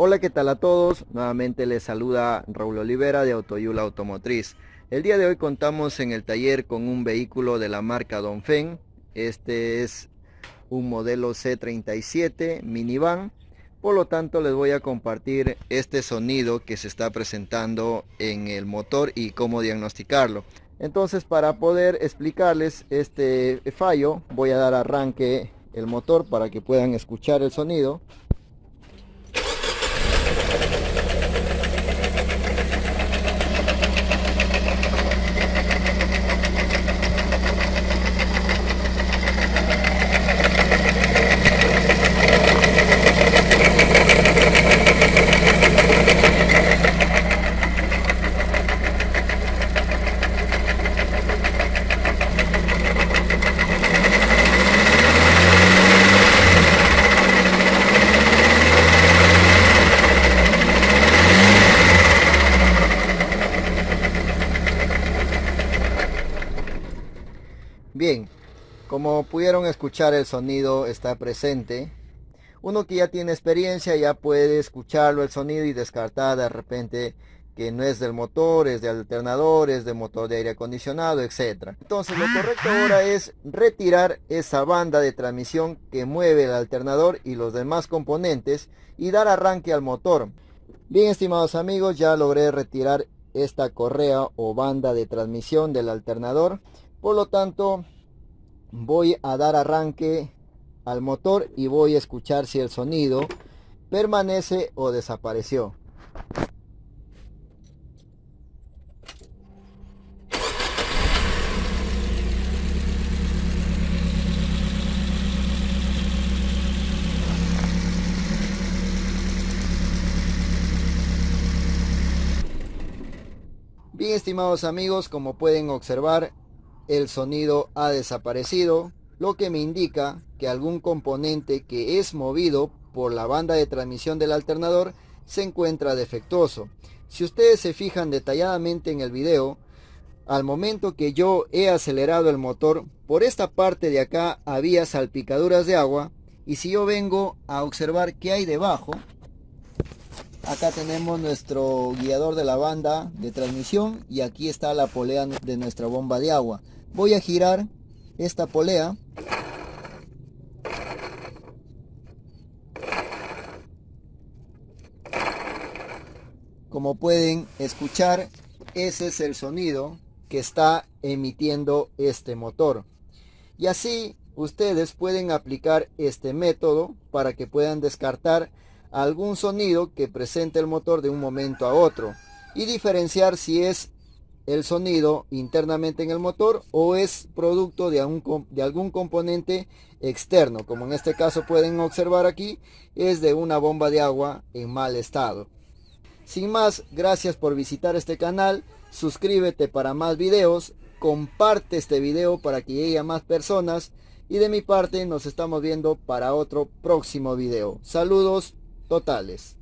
Hola, ¿qué tal a todos? Nuevamente les saluda Raúl Olivera de Autoyula Automotriz. El día de hoy contamos en el taller con un vehículo de la marca Dongfeng. Este es un modelo C37 minivan. Por lo tanto, les voy a compartir este sonido que se está presentando en el motor y cómo diagnosticarlo. Entonces, para poder explicarles este fallo, voy a dar arranque el motor para que puedan escuchar el sonido. Bien, como pudieron escuchar, el sonido está presente. Uno que ya tiene experiencia ya puede escucharlo el sonido y descartar de repente que no es del motor, es de alternador, es de motor de aire acondicionado, etc. Entonces lo correcto ahora es retirar esa banda de transmisión que mueve el alternador y los demás componentes y dar arranque al motor. Bien, estimados amigos, ya logré retirar esta correa o banda de transmisión del alternador. Por lo tanto, voy a dar arranque al motor y voy a escuchar si el sonido permanece o desapareció. Bien, estimados amigos, como pueden observar, el sonido ha desaparecido, lo que me indica que algún componente que es movido por la banda de transmisión del alternador se encuentra defectuoso. Si ustedes se fijan detalladamente en el video, al momento que yo he acelerado el motor, por esta parte de acá había salpicaduras de agua, y si yo vengo a observar qué hay debajo, acá tenemos nuestro guiador de la banda de transmisión y aquí está la polea de nuestra bomba de agua. Voy a girar esta polea. Como pueden escuchar, ese es el sonido que está emitiendo este motor. Y así ustedes pueden aplicar este método para que puedan descartar algún sonido que presente el motor de un momento a otro y diferenciar si es el sonido internamente en el motor o es producto de algún componente externo, como en este caso pueden observar aquí, es de una bomba de agua en mal estado. Sin más, gracias por visitar este canal, suscríbete para más videos, comparte este video para que llegue a más personas y de mi parte nos estamos viendo para otro próximo video. Saludos totales.